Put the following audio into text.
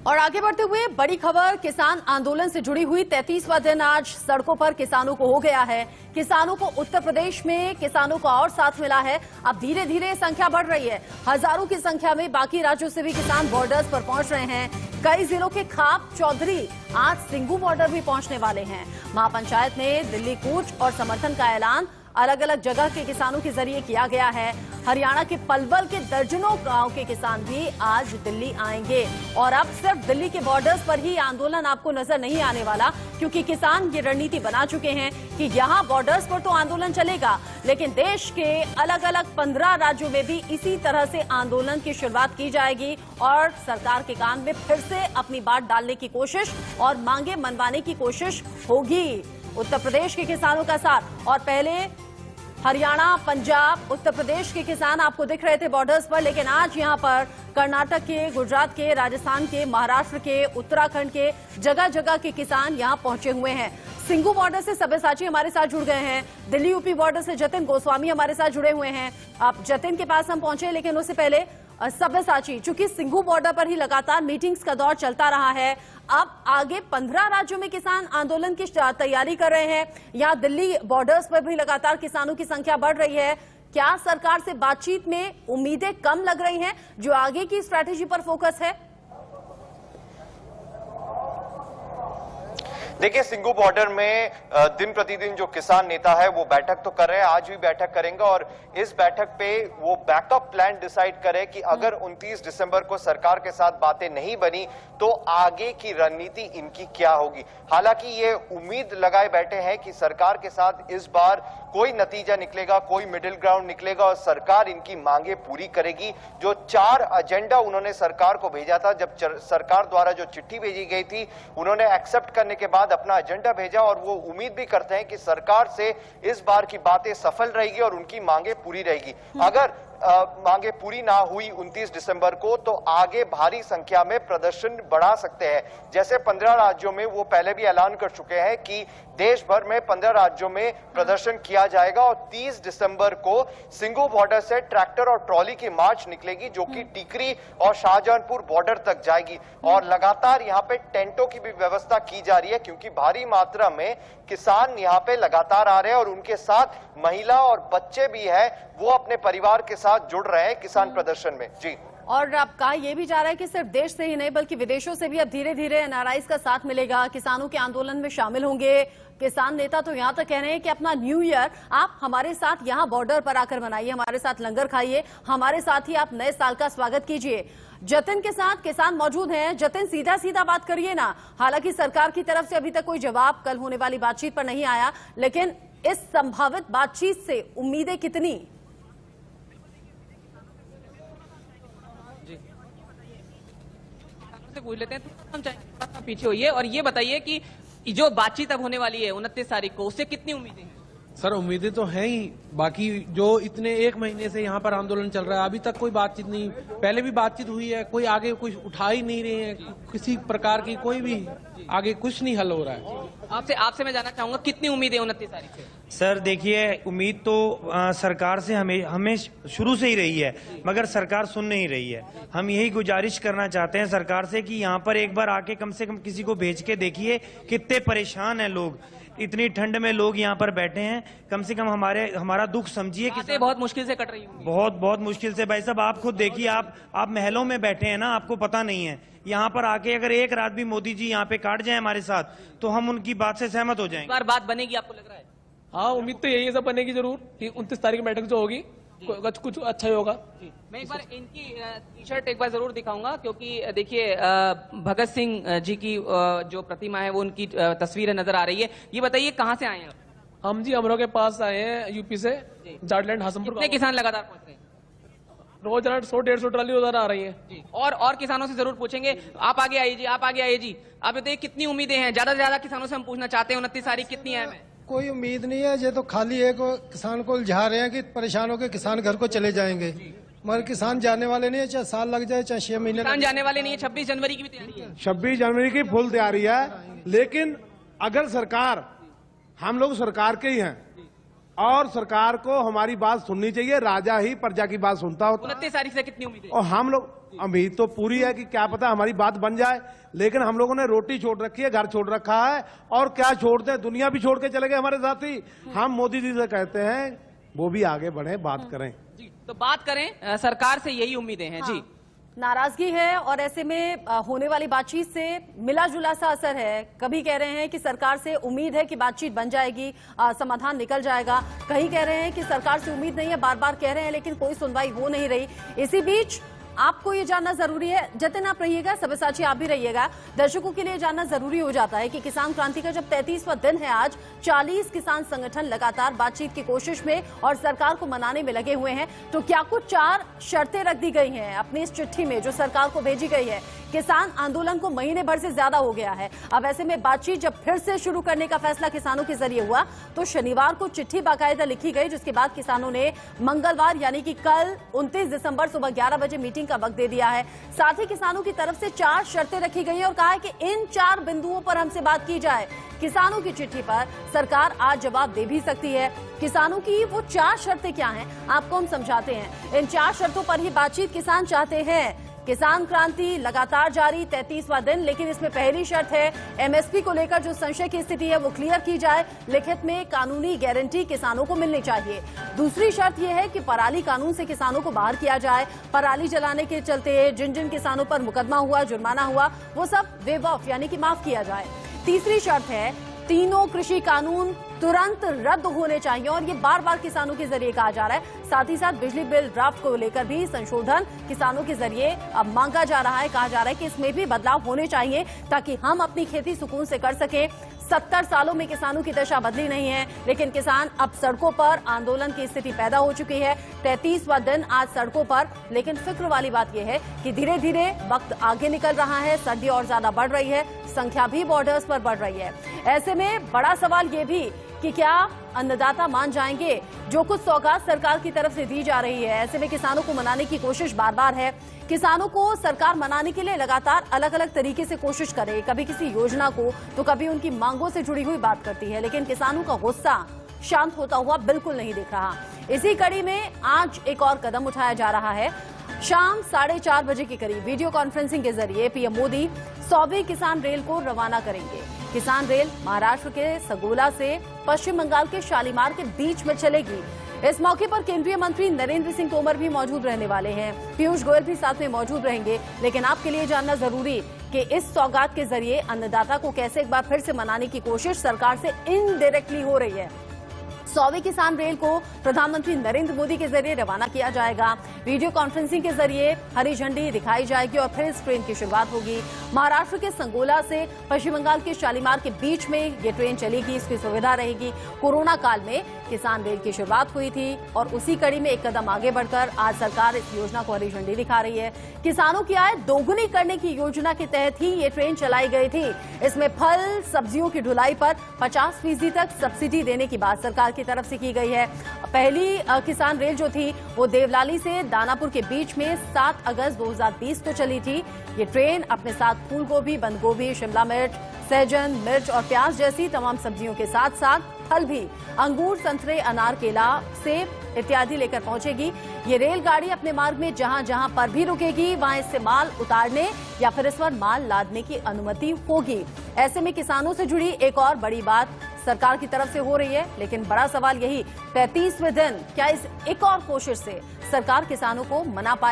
और आगे बढ़ते हुए बड़ी खबर किसान आंदोलन से जुड़ी हुई 33वां दिन आज सड़कों पर किसानों को हो गया है। किसानों को उत्तर प्रदेश में किसानों का और साथ मिला है। अब धीरे धीरे संख्या बढ़ रही है। हजारों की संख्या में बाकी राज्यों से भी किसान बॉर्डर्स पर पहुंच रहे हैं। कई जिलों के खाप चौधरी आज सिंगू बॉर्डर भी पहुंचने वाले हैं। महापंचायत ने दिल्ली कूच और समर्थन का ऐलान अलग अलग जगह के किसानों के जरिए किया गया है। हरियाणा के पलवल के दर्जनों गांव के किसान भी आज दिल्ली आएंगे और अब सिर्फ दिल्ली के बॉर्डर्स पर ही आंदोलन आपको नजर नहीं आने वाला, क्योंकि किसान ये रणनीति बना चुके हैं कि यहां बॉर्डर्स पर तो आंदोलन चलेगा, लेकिन देश के अलग अलग 15 राज्यों में भी इसी तरह से आंदोलन की शुरुआत की जाएगी और सरकार के कान में फिर से अपनी बात डालने की कोशिश और मांगे मनवाने की कोशिश होगी। उत्तर प्रदेश के किसानों का साथ, और पहले हरियाणा, पंजाब, उत्तर प्रदेश के किसान आपको दिख रहे थे बॉर्डर्स पर, लेकिन आज यहां पर कर्नाटक के, गुजरात के, राजस्थान के, महाराष्ट्र के, उत्तराखंड के जगह जगह के किसान यहां पहुंचे हुए हैं। सिंगू बॉर्डर से सब्यसाची हमारे साथ जुड़ गए हैं। दिल्ली यूपी बॉर्डर से जतिन गोस्वामी हमारे साथ जुड़े हुए हैं। अब जतिन के पास हम पहुंचे, लेकिन उससे पहले सब्यसाची, चूंकि सिंगू बॉर्डर पर ही लगातार मीटिंग्स का दौर चलता रहा है, अब आगे 15 राज्यों में किसान आंदोलन की तैयारी कर रहे हैं। यहां दिल्ली बॉर्डर्स पर भी लगातार किसानों की संख्या बढ़ रही है। क्या सरकार से बातचीत में उम्मीदें कम लग रही हैं? जो आगे की स्ट्रैटेजी पर फोकस है। देखिए, सिंगू बॉर्डर में दिन प्रतिदिन जो किसान नेता है वो बैठक तो कर रहे हैं, आज भी बैठक करेंगे और इस बैठक पे वो बैकअप प्लान डिसाइड करे कि अगर 29 दिसंबर को सरकार के साथ बातें नहीं बनी तो आगे की रणनीति इनकी क्या होगी। हालांकि ये उम्मीद लगाए बैठे हैं कि सरकार के साथ इस बार कोई नतीजा निकलेगा, कोई मिडिल ग्राउंड निकलेगा और सरकार इनकी मांगे पूरी करेगी। जो 4 एजेंडा उन्होंने सरकार को भेजा था, जब सरकार द्वारा जो चिट्ठी भेजी गई थी, उन्होंने एक्सेप्ट करने के बाद अपना एजेंडा भेजा और वो उम्मीद भी करते हैं कि सरकार से इस बार की बातें सफल रहेगी और उनकी मांगे पूरी रहेगी। अगर मांगे पूरी ना हुई 29 दिसंबर को तो आगे भारी संख्या में प्रदर्शन बढ़ा सकते हैं। जैसे 15 राज्यों में वो पहले भी ऐलान कर चुके हैं कि देश भर में 15 राज्यों में प्रदर्शन किया जाएगा और 30 दिसंबर को सिंगू बॉर्डर से ट्रैक्टर और ट्रॉली की मार्च निकलेगी जो कि टिकरी और शाहजहांपुर बॉर्डर तक जाएगी। और लगातार यहाँ पे टेंटों की भी व्यवस्था की जा रही है, क्योंकि भारी मात्रा में किसान यहाँ पे लगातार आ रहे हैं और उनके साथ महिला और बच्चे भी हैं, वो अपने परिवार के साथ जुड़ रहे हैं किसान प्रदर्शन में। जी, और अब कहा यह भी जा रहा है कि सिर्फ देश से ही नहीं बल्कि विदेशों से भी अब धीरे धीरे एनआरआईज का साथ मिलेगा, किसानों के आंदोलन में शामिल होंगे। किसान नेता तो यहां तक कह रहे हैं कि अपना न्यू ईयर आप हमारे साथ यहां बॉर्डर पर आकर मनाइए, हमारे साथ लंगर खाइए, हमारे साथ ही आप नए साल का स्वागत कीजिए। जतिन के साथ किसान मौजूद हैं। जतिन, सीधा सीधा बात करिए ना। हालांकि सरकार की तरफ से अभी तक कोई जवाब कल होने वाली बातचीत पर नहीं आया, लेकिन इस संभावित बातचीत से उम्मीदें कितनी? पूछ लेते हैं, तो हम पीछे होइए और ये बताइए कि जो बातचीत अब होने वाली है 29 तारीख को, उससे कितनी उम्मीदें हैं? सर, उम्मीदें तो हैं ही। बाकी जो इतने 1 महीने से यहाँ पर आंदोलन चल रहा है, अभी तक कोई बातचीत नहीं। पहले भी बातचीत हुई है, कोई आगे कुछ उठा ही नहीं रहे हैं, किसी प्रकार की कोई भी आगे कुछ नहीं हल हो रहा है। आपसे मैं जानना चाहूंगा, कितनी उम्मीदें 29 तारीख से? सर देखिए, उम्मीद तो सरकार से हमें शुरू से ही रही है, मगर सरकार सुन नहीं रही है। हम यही गुजारिश करना चाहते हैं सरकार से कि यहाँ पर एक बार आके कम से कम किसी को भेज के देखिए, कितने परेशान हैं लोग, इतनी ठंड में लोग यहाँ पर बैठे हैं। कम से कम हमारा दुख समझिए। कि बहुत मुश्किल से कट रही है। बहुत मुश्किल से। भाई साहब, आप खुद देखिए, आप महलों में बैठे हैं ना, आपको पता नहीं है। यहाँ पर आके अगर एक रात भी मोदी जी यहाँ पे काट जाए हमारे साथ, तो हम उनकी बात से सहमत हो जाएंगे। बार बात बनेगी, आपको लग रहा है? हाँ, उम्मीद तो यही है, सब बनेगी जरूर कि 29 तारीख की बैठक जो होगी कुछ अच्छा ही होगा। मैं एक बार इनकी टी शर्ट एक बार जरूर दिखाऊंगा, क्योंकि देखिए भगत सिंह जी की जो प्रतिमा है वो उनकी तस्वीरें नजर आ रही है। ये बताइए, कहाँ से आए हैं? हम जी अमरोह के पास आए हैं, यूपी से, जाटलैंड हसनपुर। कितने किसान लगातार पहुंच रहे हैं? रोजाना 100-150 ट्राली उधर आ रही है जी। और किसानों से जरूर पूछेंगे। आप आगे आइए जी, आप आगे आइए जी। आप बताइए, कितनी उम्मीदें हैं? ज्यादा से ज्यादा किसानों से हम पूछना चाहते हैं, 29 तारीख कितनी अहम है? कोई उम्मीद नहीं है, ये तो खाली एक किसान को उलझा रहे हैं कि परेशान होकर किसान घर को चले जाएंगे, मगर किसान जाने वाले नहीं है। चाहे साल लग जाए, चाहे 6 महीने, किसान जाने वाले नहीं है। 26 जनवरी की भी तैयारी है। 26 जनवरी की फुल तैयारी है, लेकिन अगर सरकार, हम लोग सरकार के ही हैं, और सरकार को हमारी बात सुननी चाहिए। राजा ही प्रजा की बात सुनता होता है। 29 तारीख से कितनी उम्मीद है? और हम लोग उम्मीद तो पूरी है कि क्या पता हमारी बात बन जाए, लेकिन हम लोगों ने रोटी छोड़ रखी है, घर छोड़ रखा है, और क्या छोड़ते हैं, दुनिया भी छोड़ के चले गए हमारे साथी। हम मोदी जी से कहते हैं वो भी आगे बढ़े, बात करें। जी, तो बात करें, सरकार से यही उम्मीदें हैं। जी, नाराजगी है और ऐसे में होने वाली बातचीत से मिला जुला सा असर है। कभी कह रहे हैं कि सरकार से उम्मीद है कि बातचीत बन जाएगी, समाधान निकल जाएगा। कहीं कह रहे हैं कि सरकार से उम्मीद नहीं है, बार बार कह रहे हैं लेकिन कोई सुनवाई हो नहीं रही। इसी बीच आपको ये जानना जरूरी है, जतिन आप रहिएगा, सब्यसाची आप भी रहिएगा, दर्शकों के लिए जानना जरूरी हो जाता है कि किसान क्रांति का जब 33वां दिन है आज, 40 किसान संगठन लगातार बातचीत की कोशिश में और सरकार को मनाने में लगे हुए हैं, तो क्या कुछ 4 शर्तें रख दी गई हैं अपनी इस चिट्ठी में जो सरकार को भेजी गई है। किसान आंदोलन को महीने भर से ज्यादा हो गया है। अब ऐसे में बातचीत जब फिर से शुरू करने का फैसला किसानों के जरिए हुआ तो शनिवार को चिट्ठी बाकायदा लिखी गई, जिसके बाद किसानों ने मंगलवार यानी कि कल 29 दिसंबर सुबह 11 बजे मीटिंग का वक्त दे दिया है। साथ ही किसानों की तरफ से 4 शर्तें रखी गई हैं और कहा है कि इन 4 बिंदुओं पर हमसे बात की जाए। किसानों की चिट्ठी पर सरकार आज जवाब दे भी सकती है। किसानों की वो 4 शर्तें क्या हैं आपको हम समझाते हैं। इन 4 शर्तों पर ही बातचीत किसान चाहते हैं। किसान क्रांति लगातार जारी, 33वां दिन, लेकिन इसमें पहली शर्त है एमएसपी को लेकर जो संशय की स्थिति है वो क्लियर की जाए, लिखित में कानूनी गारंटी किसानों को मिलनी चाहिए। दूसरी शर्त यह है कि पराली कानून से किसानों को बाहर किया जाए। पराली जलाने के चलते जिन जिन किसानों पर मुकदमा हुआ, जुर्माना हुआ, वो सब वेव ऑफ यानी कि माफ किया जाए। तीसरी शर्त है तीनों कृषि कानून तुरंत रद्द होने चाहिए और ये बार बार किसानों के जरिए कहा जा रहा है। साथ ही साथ बिजली बिल ड्राफ्ट को लेकर भी संशोधन किसानों के जरिए अब मांगा जा रहा है। कहा जा रहा है कि इसमें भी बदलाव होने चाहिए ताकि हम अपनी खेती सुकून से कर सकें। 70 सालों में किसानों की दशा बदली नहीं है, लेकिन किसान अब सड़कों पर, आंदोलन की स्थिति पैदा हो चुकी है। 33वां दिन आज सड़कों पर, लेकिन फिक्र वाली बात यह है कि धीरे धीरे वक्त आगे निकल रहा है, सर्दी और ज्यादा बढ़ रही है, संख्या भी बॉर्डर्स पर बढ़ रही है। ऐसे में बड़ा सवाल ये भी कि क्या अन्नदाता मान जाएंगे जो कुछ सौगात सरकार की तरफ से दी जा रही है। ऐसे में किसानों को मनाने की कोशिश बार बार है। किसानों को सरकार मनाने के लिए लगातार अलग अलग तरीके से कोशिश करे, कभी किसी योजना को तो कभी उनकी मांगों से जुड़ी हुई बात करती है, लेकिन किसानों का गुस्सा शांत होता हुआ बिल्कुल नहीं दिख रहा। इसी कड़ी में आज एक और कदम उठाया जा रहा है। शाम 4:30 बजे के करीब वीडियो कॉन्फ्रेंसिंग के जरिए पीएम मोदी 100वीं किसान रेल को रवाना करेंगे। किसान रेल महाराष्ट्र के सगोला से पश्चिम बंगाल के शालीमार के बीच में चलेगी। इस मौके पर केंद्रीय मंत्री नरेंद्र सिंह तोमर भी मौजूद रहने वाले हैं, पीयूष गोयल भी साथ में मौजूद रहेंगे। लेकिन आपके लिए जानना जरूरी कि इस सौगात के जरिए अन्नदाता को कैसे एक बार फिर से मनाने की कोशिश सरकार से इनडायरेक्टली हो रही है। 100वीं किसान रेल को प्रधानमंत्री नरेंद्र मोदी के जरिए रवाना किया जाएगा। वीडियो कॉन्फ्रेंसिंग के जरिए हरी झंडी दिखाई जाएगी और फिर इस ट्रेन की शुरुआत होगी। महाराष्ट्र के संगोला से पश्चिम बंगाल के शालीमार के बीच में ये ट्रेन चलेगी, इसकी सुविधा रहेगी। कोरोना काल में किसान रेल की शुरुआत हुई थी और उसी कड़ी में एक कदम आगे बढ़कर आज सरकार इस योजना को हरी झंडी दिखा रही है। किसानों की आय दोगुनी करने की योजना के तहत ही ये ट्रेन चलाई गई थी। इसमें फल सब्जियों की ढुलाई पर 50% तक सब्सिडी देने की बात सरकार की तरफ से की गई है। पहली किसान रेल जो थी वो देवलाली से दानापुर के बीच में 7 अगस्त 2020 को चली थी। ये ट्रेन अपने साथ फूल गोभी, बंद गोभी, शिमला मिर्च, सहजन, मिर्च और प्याज जैसी तमाम सब्जियों के साथ साथ फल भी, अंगूर, संतरे, अनार, केला, सेब इत्यादि लेकर पहुंचेगी। ये रेलगाड़ी अपने मार्ग में जहां जहां पर भी रुकेगी वहां इससे माल उतारने या फिर इस पर माल लादने की अनुमति होगी। ऐसे में किसानों से जुड़ी एक और बड़ी बात सरकार की तरफ से हो रही है, लेकिन बड़ा सवाल यही 35वें दिन क्या इस एक और कोशिश से सरकार किसानों को मना पाए।